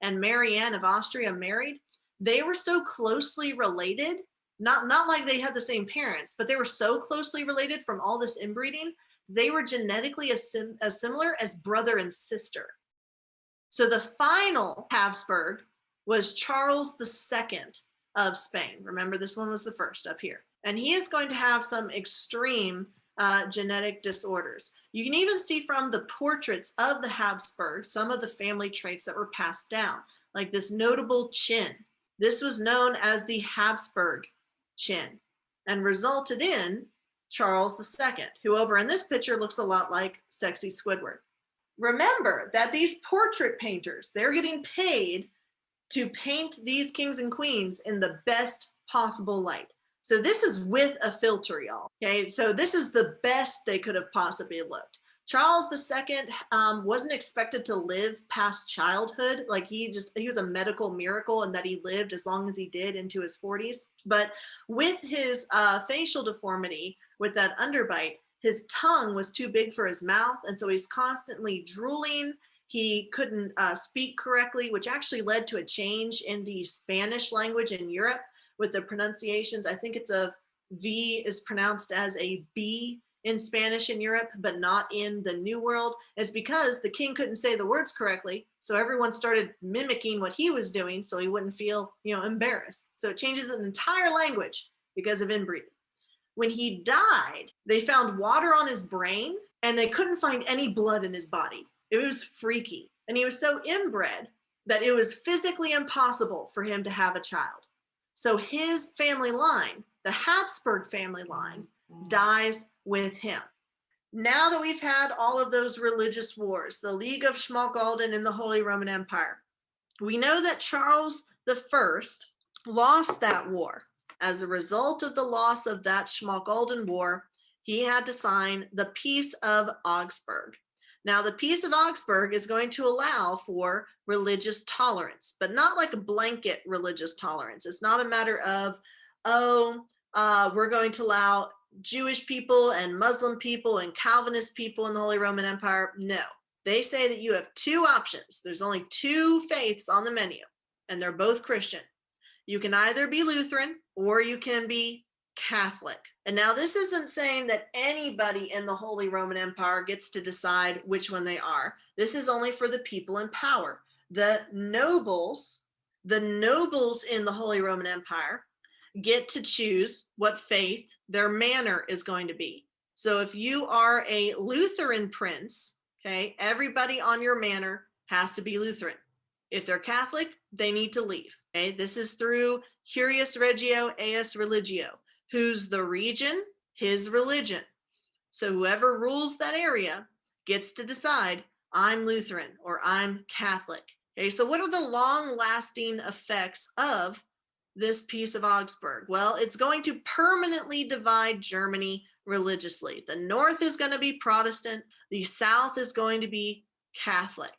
and Marianne of Austria married, they were so closely related, not like they had the same parents, but they were so closely related from all this inbreeding, they were genetically as similar as brother and sister. So the final Habsburg was Charles II of Spain. Remember, this one was the first up here. And he is going to have some extreme genetic disorders. You can even see from the portraits of the Habsburgs some of the family traits that were passed down, like this notable chin. This was known as the Habsburg chin and resulted in Charles II, who over in this picture looks a lot like sexy Squidward. Remember that these portrait painters, they're getting paid to paint these kings and queens in the best possible light. So this is with a filter, y'all. Okay, so this is the best they could have possibly looked. Charles II wasn't expected to live past childhood. Like he was a medical miracle in that he lived as long as he did into his 40s. But with his facial deformity, with that underbite, his tongue was too big for his mouth. And so he's constantly drooling. He couldn't speak correctly, which actually led to a change in the Spanish language in Europe with the pronunciations. I think it's a V is pronounced as a B in Spanish in Europe, but not in the New World. It's because the king couldn't say the words correctly. So everyone started mimicking what he was doing so he wouldn't feel, embarrassed. So it changes an entire language because of inbreeding. When he died, they found water on his brain and they couldn't find any blood in his body. It was freaky. And he was so inbred that it was physically impossible for him to have a child. So his family line, the Habsburg family line, dies with him. Now that we've had all of those religious wars, the League of Schmalkalden and the Holy Roman Empire, we know that Charles I lost that war. As a result of the loss of that Schmalkalden War, he had to sign the Peace of Augsburg. Now, the Peace of Augsburg is going to allow for religious tolerance, but not like a blanket religious tolerance. It's not a matter of, we're going to allow Jewish people and Muslim people and Calvinist people in the Holy Roman Empire. No, they say that you have two options. There's only two faiths on the menu, and they're both Christian. You can either be Lutheran or you can be Catholic. And now this isn't saying that anybody in the Holy Roman Empire gets to decide which one they are. This is only for the people in power. The nobles in the Holy Roman Empire get to choose what faith their manor is going to be. So if you are a Lutheran prince, okay, everybody on your manor has to be Lutheran. If they're Catholic, they need to leave. Okay, this is through Curius Regio, Eius Religio. Who's the region? His religion. So whoever rules that area gets to decide, I'm Lutheran or I'm Catholic. Okay, so what are the long-lasting effects of this Peace of Augsburg? Well, it's going to permanently divide Germany religiously. The north is going to be Protestant, the south is going to be Catholic.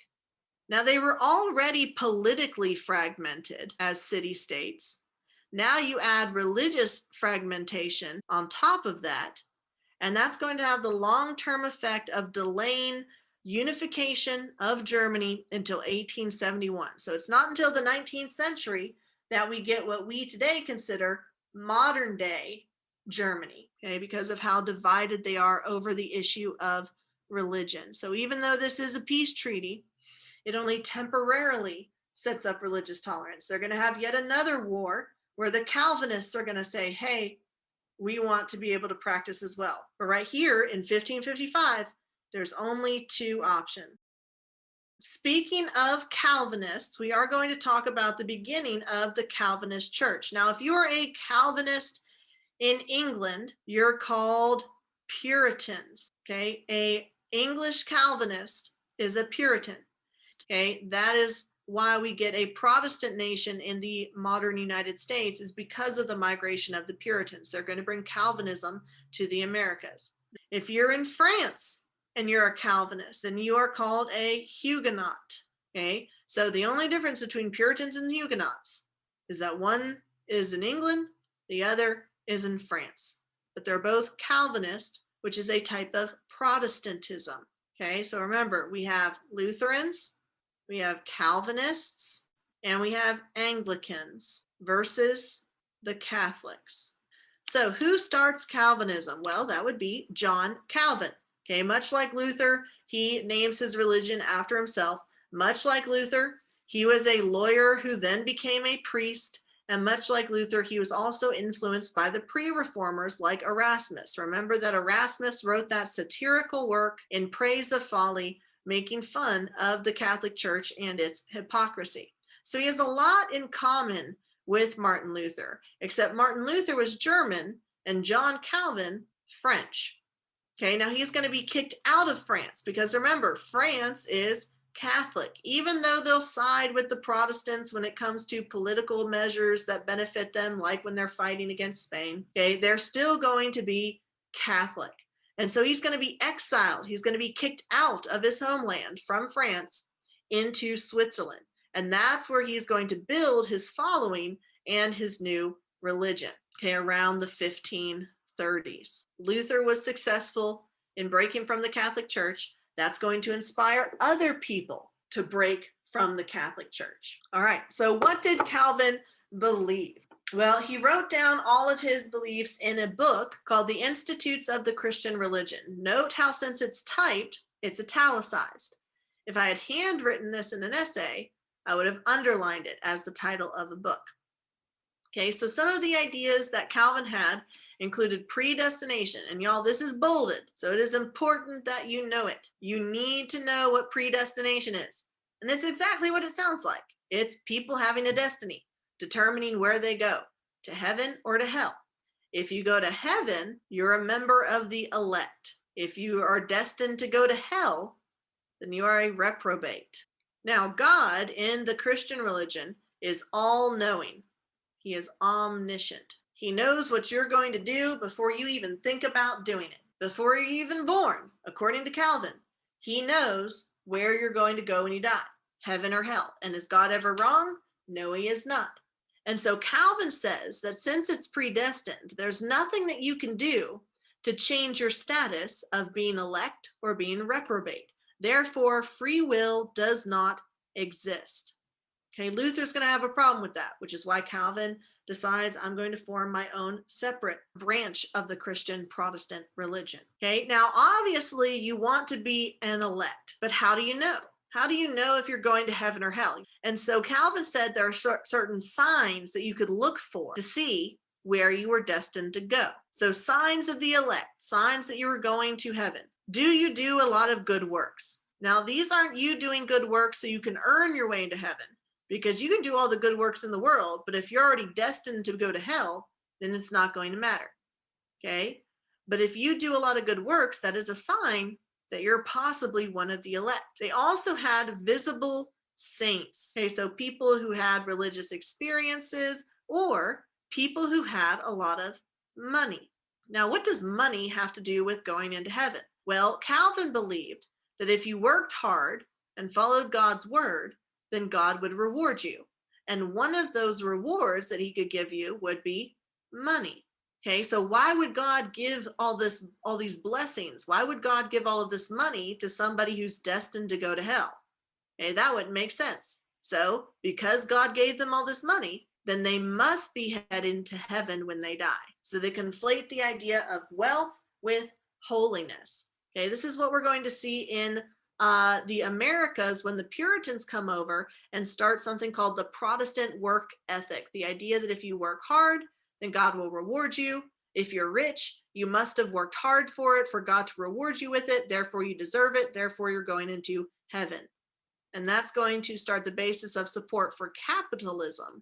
Now, they were already politically fragmented as city-states. Now you add religious fragmentation on top of that, and that's going to have the long-term effect of delaying unification of Germany until 1871. So it's not until the 19th century that we get what we today consider modern day Germany, okay, because of how divided they are over the issue of religion. So even though this is a peace treaty, it only temporarily sets up religious tolerance. They're going to have yet another war where the Calvinists are going to say, hey, we want to be able to practice as well. But right here in 1555, there's only two options. Speaking of Calvinists, we are going to talk about the beginning of the Calvinist church. Now, if you are a Calvinist in England, you're called Puritans, okay? A English Calvinist is a Puritan, okay? That is why we get a Protestant nation in the modern United States, is because of the migration of the Puritans. They're going to bring Calvinism to the Americas. If you're in France and you're a Calvinist, then you are called a Huguenot, okay? So the only difference between Puritans and Huguenots is that one is in England, the other is in France. But they're both Calvinist, which is a type of Protestantism, okay? So remember, we have Lutherans, we have Calvinists, and we have Anglicans versus the Catholics. So who starts Calvinism? Well, that would be John Calvin. Okay, much like Luther, he names his religion after himself. Much like Luther, he was a lawyer who then became a priest. And much like Luther, he was also influenced by the pre-reformers like Erasmus. Remember that Erasmus wrote that satirical work in praise of folly, making fun of the Catholic Church and its hypocrisy. So he has a lot in common with Martin Luther, except Martin Luther was German and John Calvin French. Okay, now he's going to be kicked out of France because remember, France is Catholic. Even though they'll side with the Protestants when it comes to political measures that benefit them, like when they're fighting against Spain, okay, they're still going to be Catholic. And so he's going to be exiled. He's going to be kicked out of his homeland from France into Switzerland. And that's where he's going to build his following and his new religion, okay, around the 1530s. Luther was successful in breaking from the Catholic Church. That's going to inspire other people to break from the Catholic Church. All right, so what did Calvin believe? Well, he wrote down all of his beliefs in a book called The Institutes of the Christian Religion. Note how since it's typed, it's italicized. If I had handwritten this in an essay, I would have underlined it as the title of a book. Okay, so some of the ideas that Calvin had included predestination. And y'all, this is bolded, so it is important that you know it. You need to know what predestination is. And it's exactly what it sounds like. It's people having a destiny, determining where they go, to heaven or to hell. If you go to heaven, you're a member of the elect. If you are destined to go to hell, then you are a reprobate. Now, God in the Christian religion is all-knowing. He is omniscient. He knows what you're going to do before you even think about doing it. Before you're even born, according to Calvin, he knows where you're going to go when you die, heaven or hell. And is God ever wrong? No, he is not. And so Calvin says that since it's predestined, there's nothing that you can do to change your status of being elect or being reprobate. Therefore, free will does not exist. Okay, Luther's going to have a problem with that, which is why Calvin decides I'm going to form my own separate branch of the Christian Protestant religion. Okay, now obviously you want to be an elect, but how do you know? How do you know if you're going to heaven or hell? And so Calvin said there are certain signs that you could look for to see where you were destined to go. So signs of the elect, signs that you were going to heaven. Do you do a lot of good works? Now, these aren't you doing good works so you can earn your way into heaven, because you can do all the good works in the world, but if you're already destined to go to hell, then it's not going to matter. Okay? But if you do a lot of good works, that is a sign that you're possibly one of the elect. They also had visible saints. Okay, so people who had religious experiences or people who had a lot of money. Now, what does money have to do with going into heaven? Well, Calvin believed that if you worked hard and followed God's word, then God would reward you. And one of those rewards that he could give you would be money. Okay, so why would God give all these blessings? Why would God give all of this money to somebody who's destined to go to hell? Okay, that wouldn't make sense. So because God gave them all this money, then they must be heading to heaven when they die. So they conflate the idea of wealth with holiness. Okay, this is what we're going to see in the Americas when the Puritans come over and start something called the Protestant work ethic. The idea that if you work hard, then God will reward you. If you're rich, you must have worked hard for it, for God to reward you with it. Therefore, you deserve it. Therefore, you're going into heaven. And that's going to start the basis of support for capitalism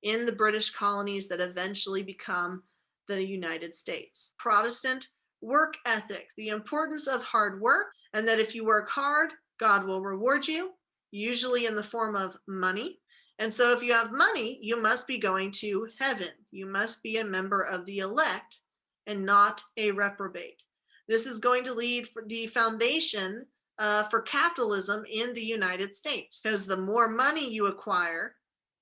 in the British colonies that eventually become the United States. Protestant work ethic, the importance of hard work, and that if you work hard, God will reward you, usually in the form of money. And so if you have money, you must be going to heaven. You must be a member of the elect and not a reprobate. This is going to lead for the foundation for capitalism in the United States, because the more money you acquire,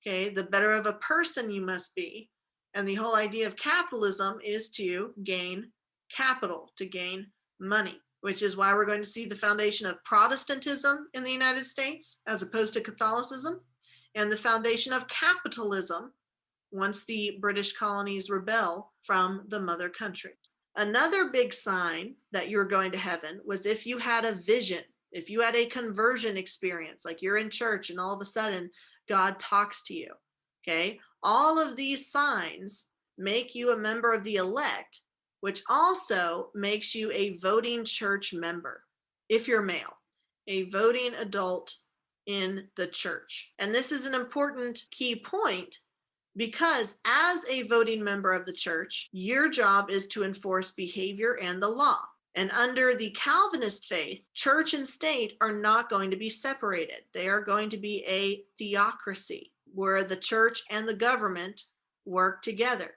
okay, the better of a person you must be. And the whole idea of capitalism is to gain capital, to gain money, which is why we're going to see the foundation of Protestantism in the United States as opposed to Catholicism, and the foundation of capitalism once the British colonies rebel from the mother country. Another big sign that you're going to heaven was if you had a vision, if you had a conversion experience, like you're in church and all of a sudden God talks to you. Okay, all of these signs make you a member of the elect, which also makes you a voting church member if you're male, a voting adult in the church. And this is an important key point, because as a voting member of the church, your job is to enforce behavior and the law. And under the Calvinist faith, church and state are not going to be separated. They are going to be a theocracy where the church and the government work together.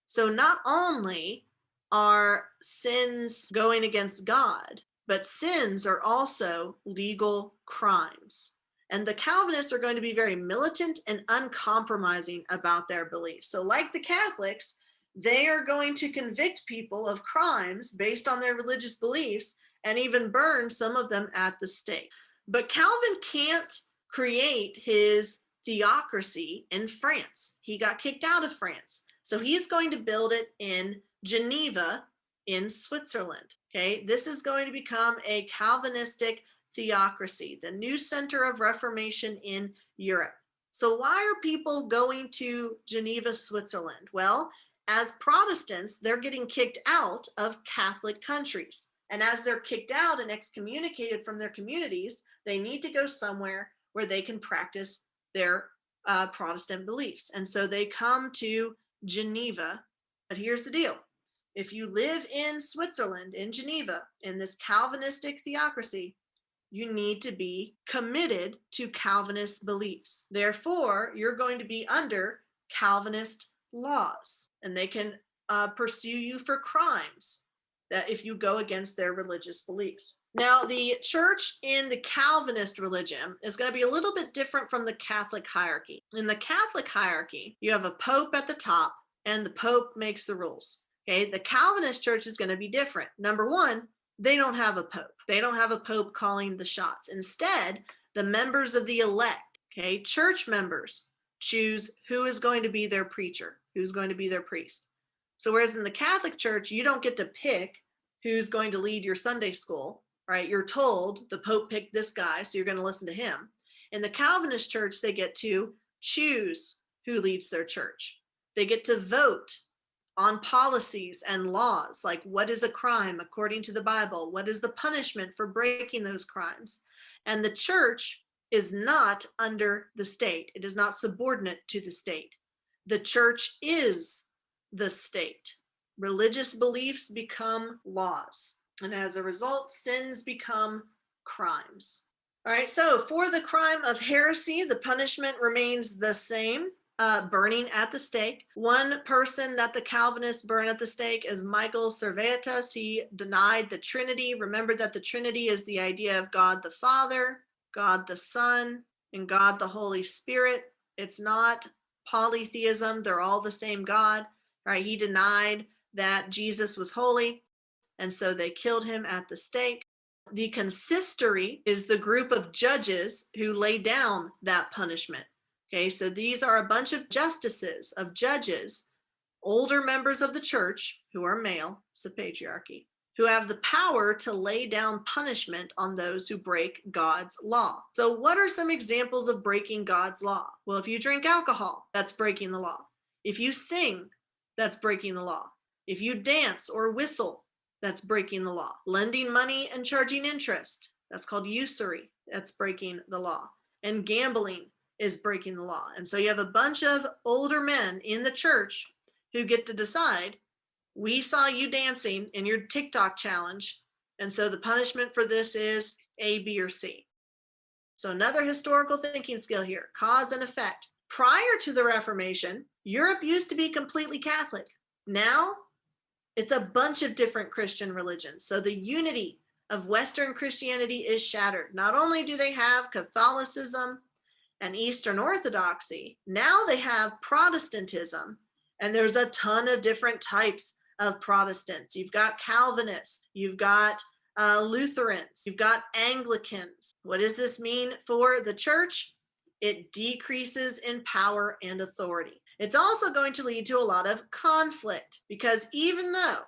So not only are sins going against God, but sins are also legal crimes. And the Calvinists are going to be very militant and uncompromising about their beliefs. So like the Catholics, they are going to convict people of crimes based on their religious beliefs and even burn some of them at the stake. But Calvin can't create his theocracy in France. He got kicked out of France. So he's going to build it in Geneva in Switzerland. Okay, this is going to become a Calvinistic theocracy, the new center of Reformation in Europe. So why are people going to Geneva, Switzerland? Well, as Protestants, they're getting kicked out of Catholic countries. And as they're kicked out and excommunicated from their communities, they need to go somewhere where they can practice their Protestant beliefs. And so they come to Geneva. But here's the deal. If you live in Switzerland, in Geneva, in this Calvinistic theocracy, you need to be committed to Calvinist beliefs. Therefore, you're going to be under Calvinist laws, and they can pursue you for crimes that if you go against their religious beliefs. Now, the church in the Calvinist religion is going to be a little bit different from the Catholic hierarchy. In the Catholic hierarchy, you have a pope at the top, and the pope makes the rules. Okay, the Calvinist church is going to be different. Number one, they don't have a pope. They don't have a pope calling the shots. Instead, the members of the elect, okay, church members, choose who is going to be their preacher, who's going to be their priest. So whereas in the Catholic Church, you don't get to pick who's going to lead your Sunday school, right? You're told the Pope picked this guy, so you're going to listen to him. In the Calvinist Church, they get to choose who leads their church. They get to vote on policies and laws, like what is a crime according to the Bible? What is the punishment for breaking those crimes? And the church is not under the state. It is not subordinate to the state. The church is the state. Religious beliefs become laws. And as a result, sins become crimes. All right, so for the crime of heresy, the punishment remains the same. Burning at the stake. One person that the Calvinists burn at the stake is Michael Servetus. He denied the Trinity. Remember that the Trinity is the idea of God the Father, God the Son, and God the Holy Spirit. It's not polytheism. They're all the same God. Right? He denied that Jesus was holy, and so they killed him at the stake. The consistory is the group of judges who lay down that punishment. Okay, so these are a bunch of justices, of judges, older members of the church who are male, it's a patriarchy, who have the power to lay down punishment on those who break God's law. So what are some examples of breaking God's law? Well, if you drink alcohol, that's breaking the law. If you sing, that's breaking the law. If you dance or whistle, that's breaking the law. Lending money and charging interest, that's called usury, that's breaking the law. And gambling is breaking the law. And so you have a bunch of older men in the church who get to decide, we saw you dancing in your TikTok challenge, and so the punishment for this is A, B, or C. So another historical thinking skill here, cause and effect. Prior to the Reformation, Europe used to be completely Catholic. Now, it's a bunch of different Christian religions. So the unity of Western Christianity is shattered. Not only do they have Catholicism and Eastern Orthodoxy, now they have Protestantism, and there's a ton of different types of Protestants. You've got Calvinists, you've got Lutherans, you've got Anglicans. What does this mean for the church? It decreases in power and authority. It's also going to lead to a lot of conflict, because even though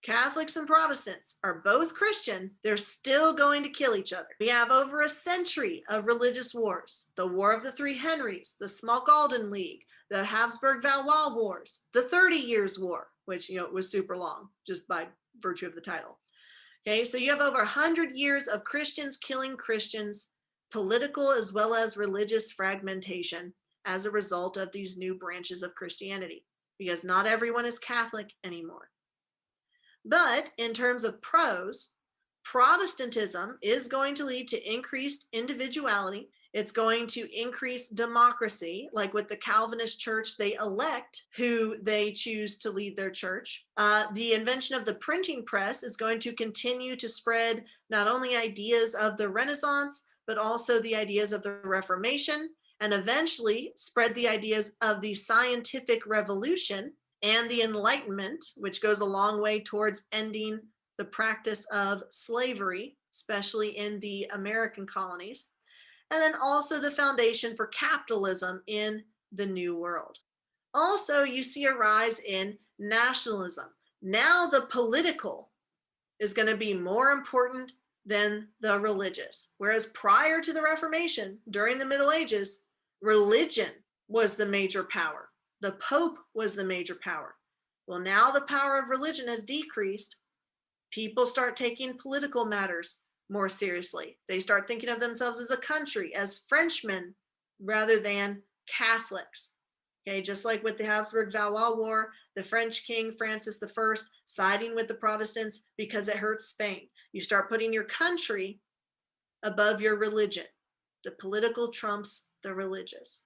Catholics and Protestants are both Christian, they're still going to kill each other. We have over a century of religious wars. The War of the Three Henrys, the Smalkalden League, the Habsburg-Valois Wars, the 30 Years' War, which, was super long just by virtue of the title. Okay, so you have over 100 years of Christians killing Christians, political as well as religious fragmentation as a result of these new branches of Christianity, because not everyone is Catholic anymore. But in terms of pros, Protestantism is going to lead to increased individuality. It's going to increase democracy, like with the Calvinist church, they elect who they choose to lead their church. The invention of the printing press is going to continue to spread not only ideas of the Renaissance, but also the ideas of the Reformation, and eventually spread the ideas of the scientific revolution and the Enlightenment, which goes a long way towards ending the practice of slavery, especially in the American colonies, and then also the foundation for capitalism in the New World. Also, you see a rise in nationalism. Now the political is going to be more important than the religious, whereas prior to the Reformation, during the Middle Ages, religion was the major power. The Pope was the major power. Well, now the power of religion has decreased. People start taking political matters more seriously. They start thinking of themselves as a country, as Frenchmen, rather than Catholics. Okay, just like with the Habsburg-Valois War, the French King Francis I siding with the Protestants because it hurts Spain. You start putting your country above your religion. The political trumps the religious.